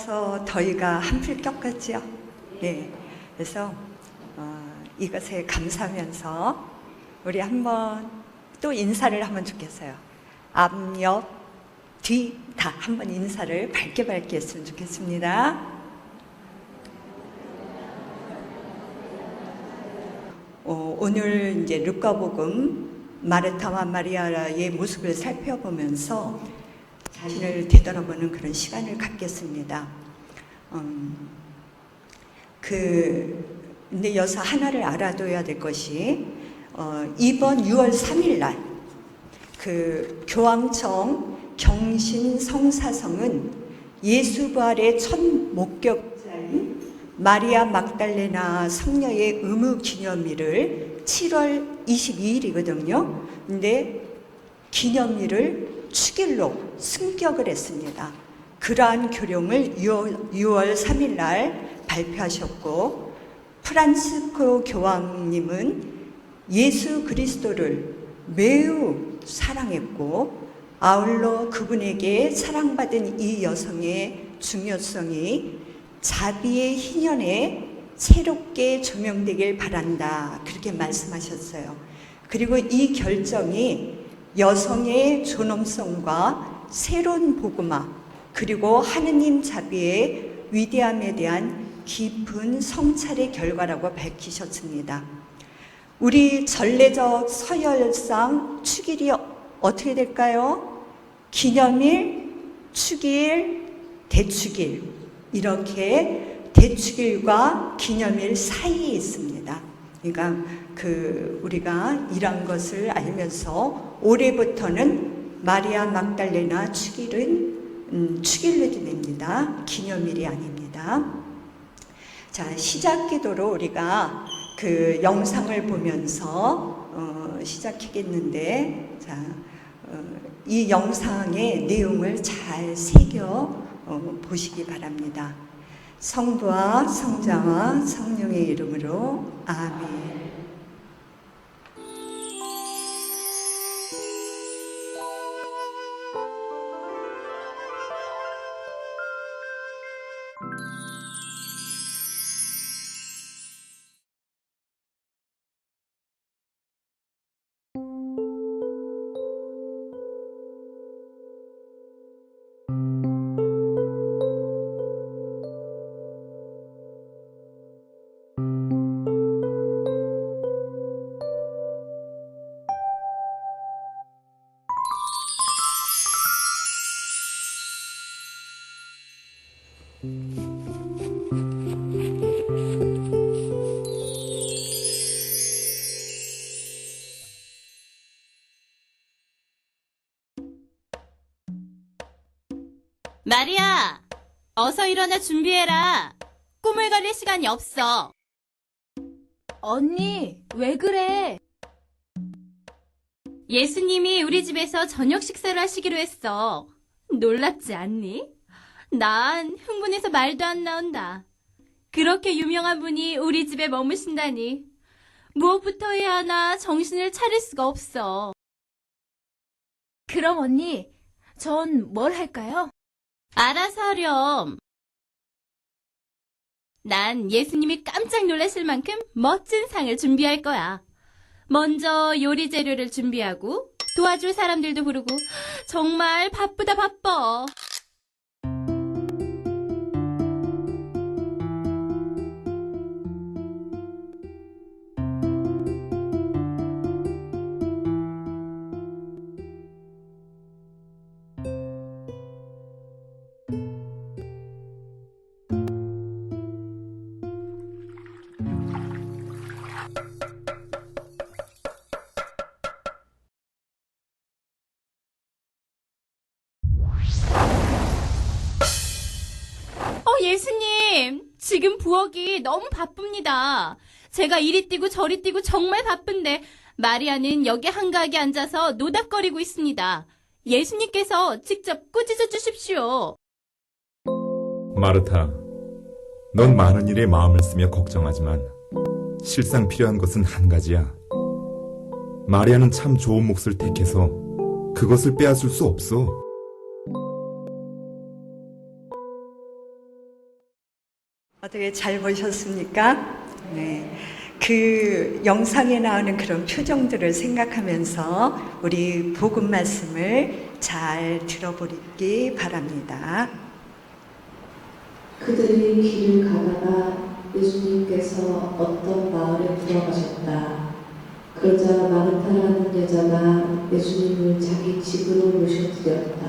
와서 더위가 한풀 꼈겠지요. 네, 그래서 이것에 감사하면서 우리 한번 또 인사를 하면 좋겠어요. 앞, 옆, 뒤 다 한번 인사를 밝게 했으면 좋겠습니다. 오늘 이제 루카복음 마르타와 마리아의 모습을 살펴보면서 자신을 되돌아보는 그런 시간을 갖겠습니다. 근데 여기서 하나를 알아둬야 될 것이 이번 6월 3일 날 교황청 경신 성사성은 예수 부활의 첫 목격자인 마리아 막달레나 성녀의 의무 기념일을 7월 22일이거든요. 근데 기념일을 축일로 승격을 했습니다. 그러한 교령을 6월 3일 날 발표하셨고, 프란시스코 교황님은 예수 그리스도를 매우 사랑했고, 아울러 그분에게 사랑받은 이 여성의 중요성이 자비의 희년에 새롭게 조명되길 바란다, 그렇게 말씀하셨어요. 그리고 이 결정이 여성의 존엄성과 새로운 복음화, 그리고 하느님 자비의 위대함에 대한 깊은 성찰의 결과라고 밝히셨습니다. 우리 전례적 서열상 축일이 어떻게 될까요? 기념일, 축일, 대축일, 이렇게 대축일과 기념일 사이에 있습니다. 그러니까 우리가 이런 것을 알면서 올해부터는 마리아 막달레나 축일은 축일로 지냅니다. 기념일이 아닙니다. 자, 시작 기도로 우리가 영상을 보면서 시작하겠는데, 이 영상의 내용을 잘 새겨 보시기 바랍니다. 성부와 성자와 성령의 이름으로 아멘. 마리아, 어서 일어나 준비해라. 꿈을 가릴 시간이 없어. 언니, 왜 그래? 예수님이 우리 집에서 저녁 식사를 하시기로 했어. 놀랍지 않니? 난 흥분해서 말도 안 나온다. 그렇게 유명한 분이 우리 집에 머무신다니. 무엇부터 해야 하나 정신을 차릴 수가 없어. 그럼 언니, 전 뭘 할까요? 알아서 하렴. 난 예수님이 깜짝 놀라실 만큼 멋진 상을 준비할 거야. 먼저 요리 재료를 준비하고 도와줄 사람들도 부르고 정말 바쁘다 바빠. 예수님, 지금 부엌이 너무 바쁩니다. 제가 이리 뛰고 저리 뛰고 정말 바쁜데 마리아는 여기 한가하게 앉아서 노닥거리고 있습니다. 예수님께서 직접 꾸짖어 주십시오. 마르타, 넌 많은 일에 마음을 쓰며 걱정하지만 실상 필요한 것은 한 가지야. 마리아는 참 좋은 몫을 택해서 그것을 빼앗을 수 없어. 어떻게 잘 보셨습니까? 네. 그 영상에 나오는 그런 표정들을 생각하면서 우리 복음 말씀을 잘 들어보기 바랍니다. 그들이 길을 가다가 예수님께서 어떤 마을에 들어가셨다. 그러자 마르타라는 여자가 예수님을 자기 집으로 모셔드렸다.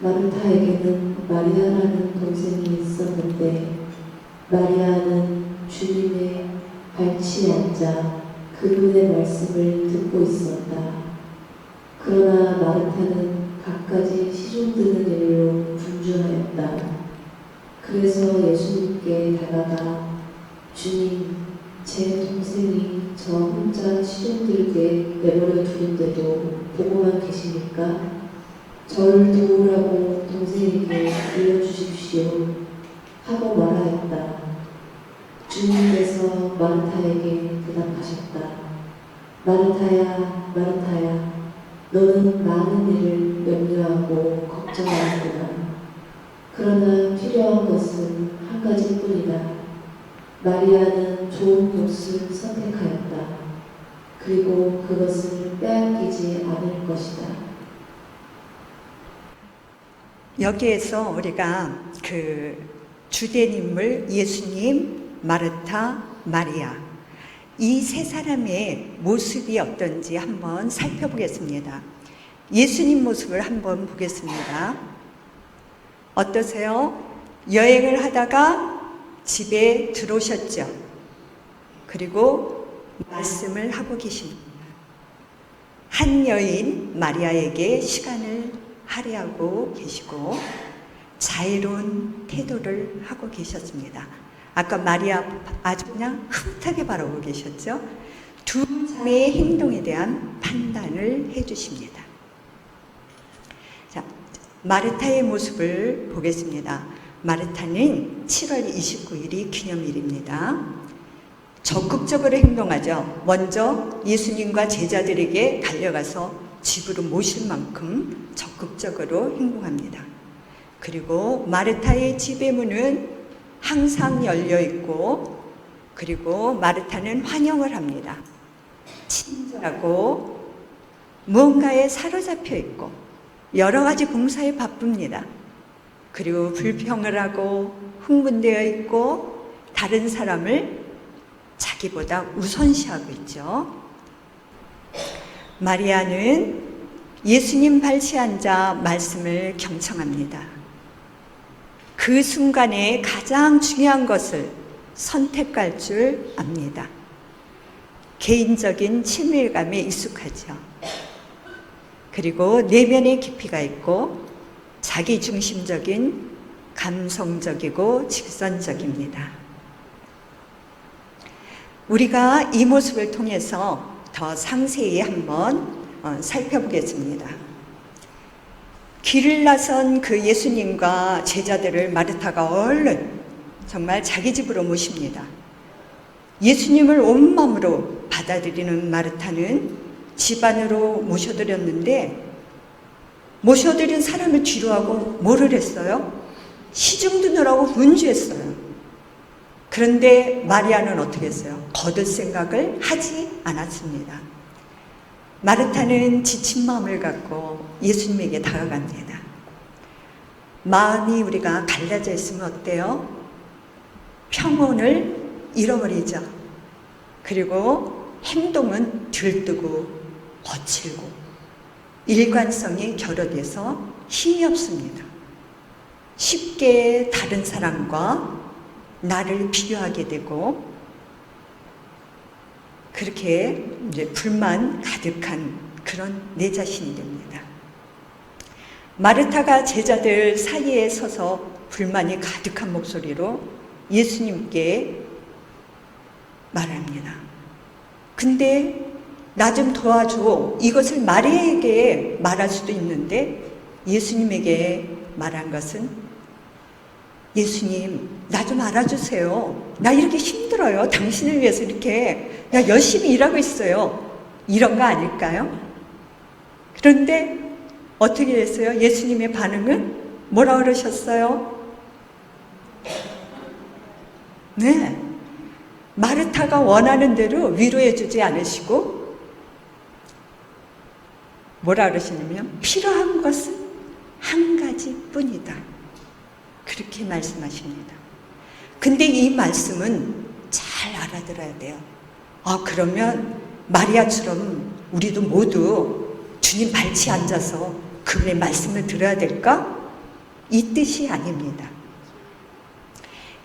마르타에게는 마리아라는 동생이 있었는데 마리아는 주님의 발치에 앉아 그분의 말씀을 듣고 있었다. 그러나 마르타는 갖가지 시중드는 일로 분주하였다. 그래서 예수님께 다가가 주님, 제 동생이 저 혼자 시중들게 내버려 두는데도 보고만 계십니까? 저를 도우라고 동생에게 알려주십시오 하고 말하였다. 주님께서 마르타에게 대답하셨다. 마르타야, 마르타야, 너는 많은 일을 염려하고 걱정하는구나. 그러나 필요한 것은 한 가지뿐이다. 마리아는 좋은 몫을 선택하였다. 그리고 그것을 빼앗기지 않을 것이다. 여기에서 우리가 그 주된 인물 예수님, 마르타, 마리아 이 세 사람의 모습이 어떤지 한번 살펴보겠습니다. 예수님 모습을 한번 보겠습니다. 어떠세요? 여행을 하다가 집에 들어오셨죠? 그리고 말씀을 하고 계십니다. 한 여인 마리아에게 시간을 할애하고 계시고 자유로운 태도를 하고 계셨습니다. 아까 마리아 아주 그냥 흐뭇하게 바라보고 계셨죠? 두 사람의 행동에 대한 판단을 해주십니다. 자, 마르타의 모습을 보겠습니다. 마르타는 7월 29일이 기념일입니다. 적극적으로 행동하죠. 먼저 예수님과 제자들에게 달려가서 집으로 모실 만큼 적극적으로 행동합니다. 그리고 마르타의 집의 문은 항상 열려 있고, 그리고 마르타는 환영을 합니다. 친절하고 무언가에 사로잡혀 있고 여러 가지 봉사에 바쁩니다. 그리고 불평을 하고 흥분되어 있고 다른 사람을 자기보다 우선시하고 있죠. 마리아는 예수님 발치에 앉아 말씀을 경청합니다. 그 순간에 가장 중요한 것을 선택할 줄 압니다. 개인적인 친밀감에 익숙하죠. 그리고 내면의 깊이가 있고 자기중심적인 감성적이고 직선적입니다. 우리가 이 모습을 통해서 더 상세히 한번 살펴보겠습니다. 길을 나선 그 예수님과 제자들을 마르타가 얼른 정말 자기 집으로 모십니다. 예수님을 온 마음으로 받아들이는 마르타는 집 안으로 모셔드렸는데 모셔드린 사람을 뒤로하고 뭐를 했어요? 시중 드느라고 분주했어요. 그런데 마리아는 어떻게 했어요? 거둘 생각을 하지 않았습니다. 마르타는 지친 마음을 갖고 예수님에게 다가갑니다. 마음이 우리가 갈라져 있으면 어때요? 평온을 잃어버리죠. 그리고 행동은 들뜨고 거칠고 일관성이 결여돼서 힘이 없습니다. 쉽게 다른 사람과 나를 비교하게 되고 그렇게 이제 불만 가득한 그런 내 자신이 됩니다. 마르타가 제자들 사이에 서서 불만이 가득한 목소리로 예수님께 말합니다. 근데 나 좀 도와줘. 이것을 마리아에게 말할 수도 있는데 예수님에게 말한 것은 예수님, 나 좀 알아주세요. 나 이렇게 힘들어요. 당신을 위해서 이렇게 나 열심히 일하고 있어요. 이런 거 아닐까요? 그런데 어떻게 됐어요? 예수님의 반응은 뭐라 그러셨어요? 네. 마르타가 원하는 대로 위로해 주지 않으시고 뭐라 그러시냐면 필요한 것은 한 가지뿐이다. 그렇게 말씀하십니다. 근데 이 말씀은 잘 알아들어야 돼요. 그러면 마리아처럼 우리도 모두 주님 발치에 앉아서 그분의 말씀을 들어야 될까? 이 뜻이 아닙니다.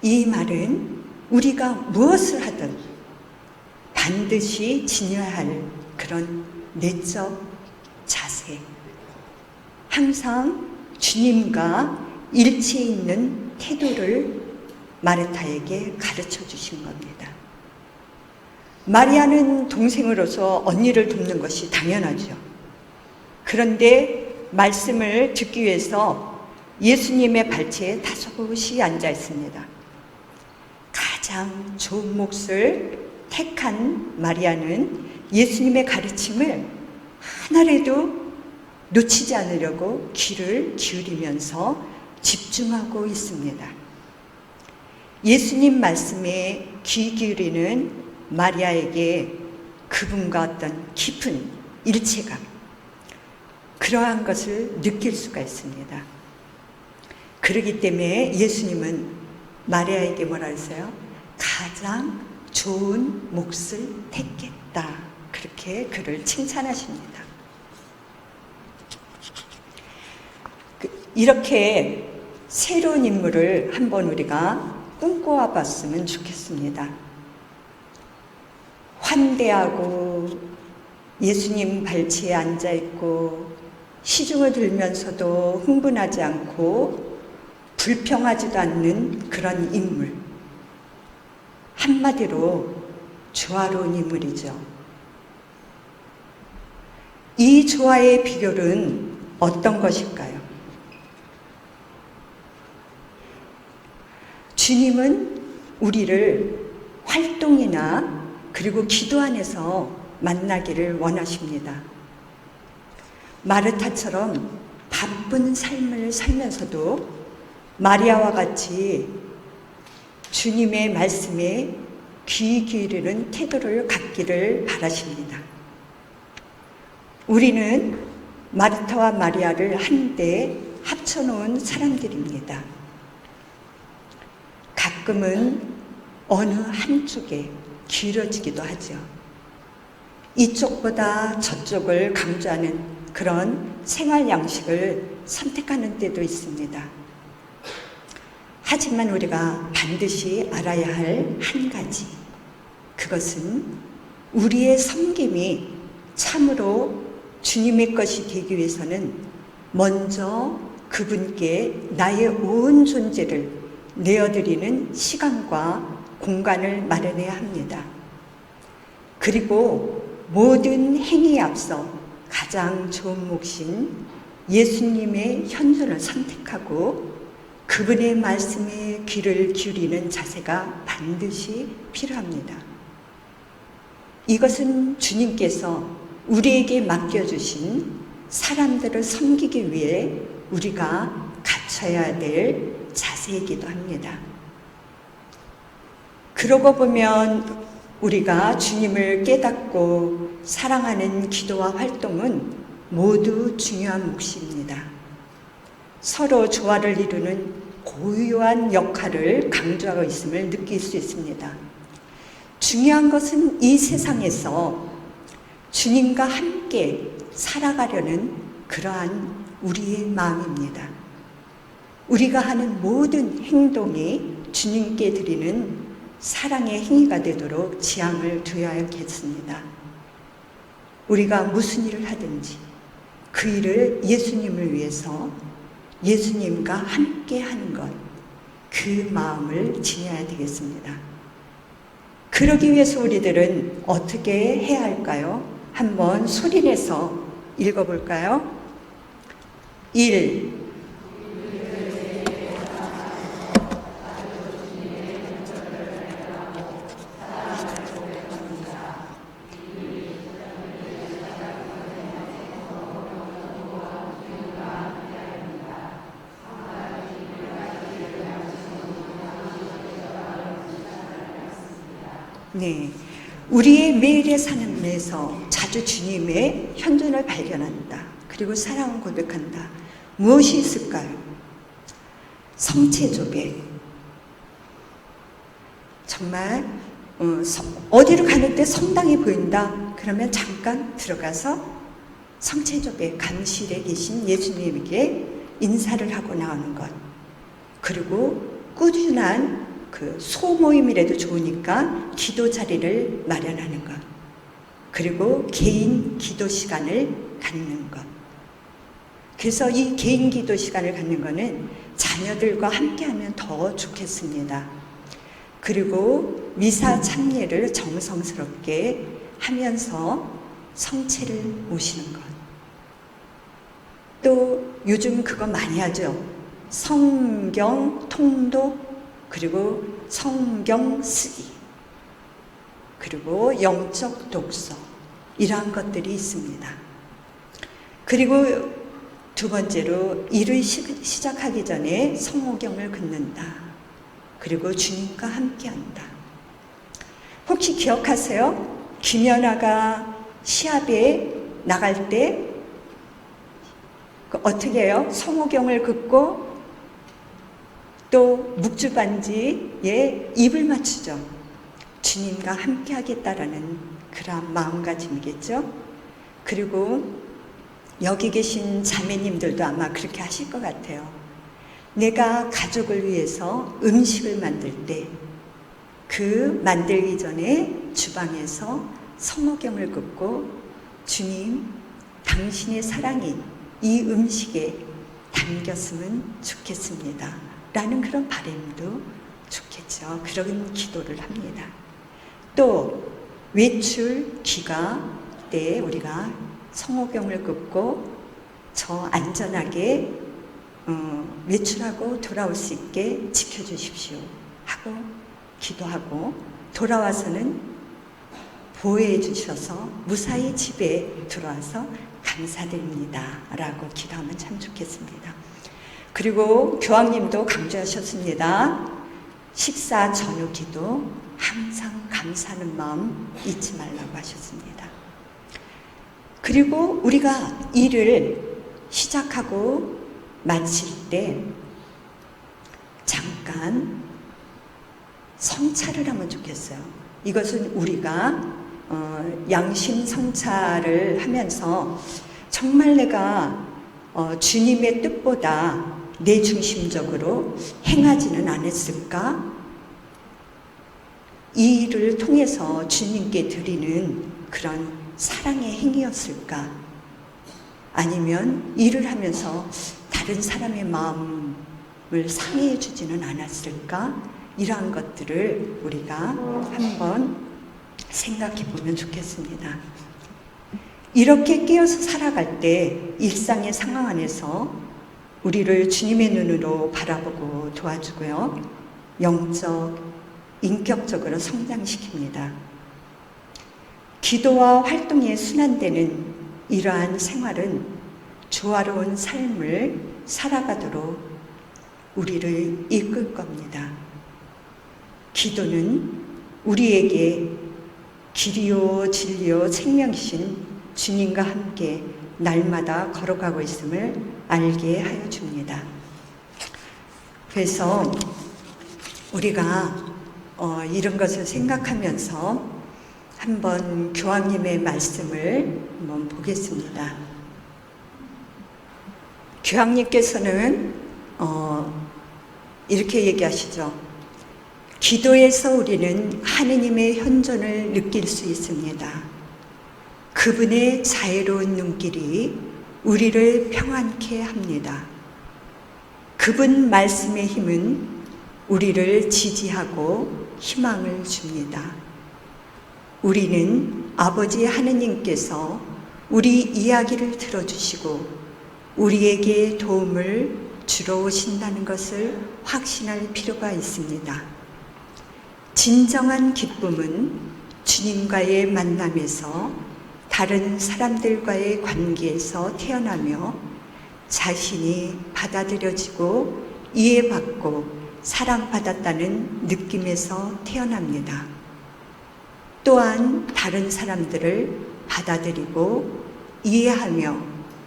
이 말은 우리가 무엇을 하든 반드시 지녀야 할 그런 내적 자세, 항상 주님과 일치 있는 태도를 마르타에게 가르쳐 주신 겁니다. 마리아는 동생으로서 언니를 돕는 것이 당연하죠. 그런데 말씀을 듣기 위해서 예수님의 발치에 다소곳이 앉아 있습니다. 가장 좋은 몫을 택한 마리아는 예수님의 가르침을 하나라도 놓치지 않으려고 귀를 기울이면서 집중하고 있습니다. 예수님 말씀에 귀 기울이는 마리아에게 그분과 어떤 깊은 일체감, 그러한 것을 느낄 수가 있습니다. 그렇기 때문에 예수님은 마리아에게 뭐라 했어요? 가장 좋은 몫을 택했다. 그렇게 그를 칭찬하십니다. 이렇게 새로운 인물을 한번 우리가 꿈꿔와 봤으면 좋겠습니다. 환대하고 예수님 발치에 앉아있고 시중을 들면서도 흥분하지 않고 불평하지도 않는 그런 인물. 한마디로 조화로운 인물이죠. 이 조화의 비결은 어떤 것일까요? 주님은 우리를 활동이나 그리고 기도 안에서 만나기를 원하십니다. 마르타처럼 바쁜 삶을 살면서도 마리아와 같이 주님의 말씀에 귀 기울이는 태도를 갖기를 바라십니다. 우리는 마르타와 마리아를 한데 합쳐놓은 사람들입니다. 가끔은 어느 한쪽에 기울어지기도 하죠. 이쪽보다 저쪽을 강조하는 그런 생활 양식을 선택하는 때도 있습니다. 하지만 우리가 반드시 알아야 할 한 가지, 그것은 우리의 섬김이 참으로 주님의 것이 되기 위해서는 먼저 그분께 나의 온 존재를 내어드리는 시간과 공간을 마련해야 합니다. 그리고 모든 행위에 앞서 가장 좋은 몫인 예수님의 현존을 선택하고 그분의 말씀에 귀를 기울이는 자세가 반드시 필요합니다. 이것은 주님께서 우리에게 맡겨주신 사람들을 섬기기 위해 우리가 갖춰야 될 자세이기도 합니다. 그러고 보면 우리가 주님을 깨닫고 사랑하는 기도와 활동은 모두 중요한 몫입니다. 서로 조화를 이루는 고유한 역할을 강조하고 있음을 느낄 수 있습니다. 중요한 것은 이 세상에서 주님과 함께 살아가려는 그러한 우리의 마음입니다. 우리가 하는 모든 행동이 주님께 드리는 사랑의 행위가 되도록 지향을 두어야겠습니다. 우리가 무슨 일을 하든지 그 일을 예수님을 위해서 예수님과 함께 하는 것, 그 마음을 지녀야 되겠습니다. 그러기 위해서 우리들은 어떻게 해야 할까요? 한번 소리내서 읽어볼까요? 1. 네. 우리의 매일의 삶에서 자주 주님의 현존을 발견한다. 그리고 사랑을 고백한다. 무엇이 있을까요? 성체조백. 정말 어디로 가는데 성당이 보인다. 그러면 잠깐 들어가서 성체조백 감실에 계신 예수님에게 인사를 하고 나오는 것. 그리고 꾸준한 그 소모임이라도 좋으니까 기도 자리를 마련하는 것. 그리고 개인 기도 시간을 갖는 것. 그래서 이 개인 기도 시간을 갖는 것은 자녀들과 함께하면 더 좋겠습니다. 그리고 미사 참여를 정성스럽게 하면서 성체를 모시는 것. 또 요즘 그거 많이 하죠. 성경 통독, 그리고 성경 쓰기, 그리고 영적 독서, 이러한 것들이 있습니다. 그리고 두 번째로 일을 시작하기 전에 성호경을 긋는다. 그리고 주님과 함께한다. 혹시 기억하세요? 김연아가 시합에 나갈 때 어떻게 해요? 성호경을 긋고 또 묵주반지에 입을 맞추죠. 주님과 함께 하겠다라는 그런 마음가짐이겠죠. 그리고 여기 계신 자매님들도 아마 그렇게 하실 것 같아요. 내가 가족을 위해서 음식을 만들 때 그 만들기 전에 주방에서 성호경을 긋고 주님, 당신의 사랑이 이 음식에 담겼으면 좋겠습니다. 라는 그런 바람도 좋겠죠. 그런 기도를 합니다. 또 외출 귀가 때 우리가 성호경을 긋고 저 안전하게 외출하고 돌아올 수 있게 지켜주십시오 하고 기도하고, 돌아와서는 보호해 주셔서 무사히 집에 들어와서 감사드립니다 라고 기도하면 참 좋겠습니다. 그리고 교황님도 강조하셨습니다. 식사 전후 기도 항상 감사하는 마음 잊지 말라고 하셨습니다. 그리고 우리가 일을 시작하고 마칠 때 잠깐 성찰을 하면 좋겠어요. 이것은 우리가 양심 성찰을 하면서 정말 내가 주님의 뜻보다 내 중심적으로 행하지는 않았을까? 이 일을 통해서 주님께 드리는 그런 사랑의 행위였을까? 아니면 일을 하면서 다른 사람의 마음을 상해해 주지는 않았을까? 이러한 것들을 우리가 한번 생각해 보면 좋겠습니다. 이렇게 깨어서 살아갈 때 일상의 상황 안에서 우리를 주님의 눈으로 바라보고 도와주고요. 영적, 인격적으로 성장시킵니다. 기도와 활동에 순환되는 이러한 생활은 조화로운 삶을 살아가도록 우리를 이끌 겁니다. 기도는 우리에게 길이요 진리요 생명이신 주님과 함께 날마다 걸어가고 있음을 알게 하여 줍니다. 그래서 우리가 이런 것을 생각하면서 한번 교황님의 말씀을 한번 보겠습니다. 교황님께서는 이렇게 얘기하시죠. 기도에서 우리는 하느님의 현존을 느낄 수 있습니다. 그분의 자애로운 눈길이 우리를 평안케 합니다. 그분 말씀의 힘은 우리를 지지하고 희망을 줍니다. 우리는 아버지 하느님께서 우리 이야기를 들어주시고 우리에게 도움을 주러 오신다는 것을 확신할 필요가 있습니다. 진정한 기쁨은 주님과의 만남에서 다른 사람들과의 관계에서 태어나며 자신이 받아들여지고 이해받고 사랑받았다는 느낌에서 태어납니다. 또한 다른 사람들을 받아들이고 이해하며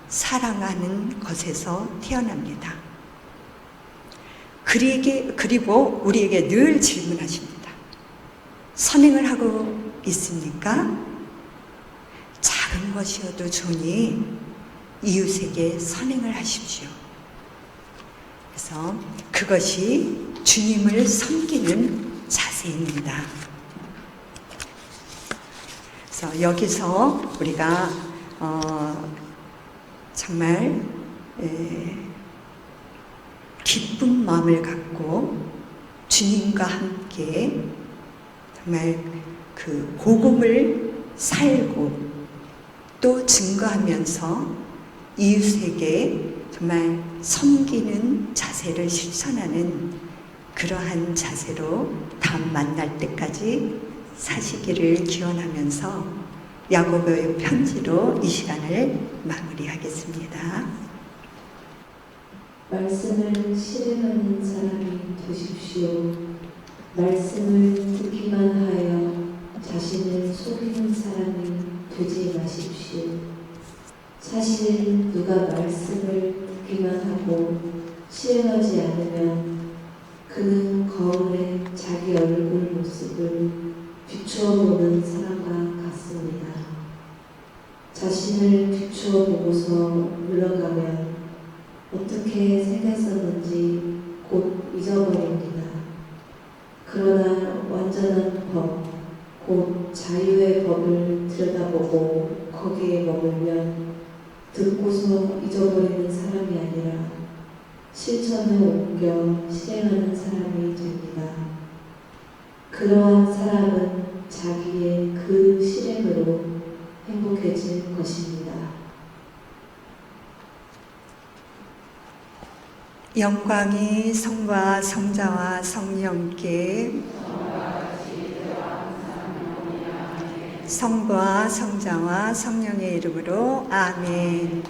사랑하는 것에서 태어납니다. 그리고 우리에게 늘 질문하십니다. 선행을 하고 있습니까? 작은 것이어도 좋으니 이웃에게 선행을 하십시오. 그래서 그것이 주님을 섬기는 자세입니다. 그래서 여기서 우리가 정말 기쁜 마음을 갖고 주님과 함께 정말 그 복음을 살고 또 증거하면서 이웃에게 정말 섬기는 자세를 실천하는 그러한 자세로 다음 만날 때까지 사시기를 기원하면서 야고보의 편지로 이 시간을 마무리하겠습니다. 말씀을 실행하는 사람이 되십시오. 말씀을 듣기만 하여 자신을 속이는 사람이 되지 마십시오. 사실 누가 말씀을 듣기만 하고 실행하지 않으면 그는 거울에 자기 얼굴 모습을 비추어 보는 사람과 같습니다. 자신을 비추어 보고서 물러가면 어떻게 생겼었는지 곧 잊어버립니다. 그러나 완전한 법, 곧 자유의 법을 들여다보고 거기에 머물면 듣고서 잊어버리는 사람이 아니라 실천에 옮겨 실행하는 사람이 됩니다. 그러한 사람은 자기의 그 실행으로 행복해질 것입니다. 영광이 성부와 성자와 성령께 성부와 성자와 성령의 이름으로 아멘.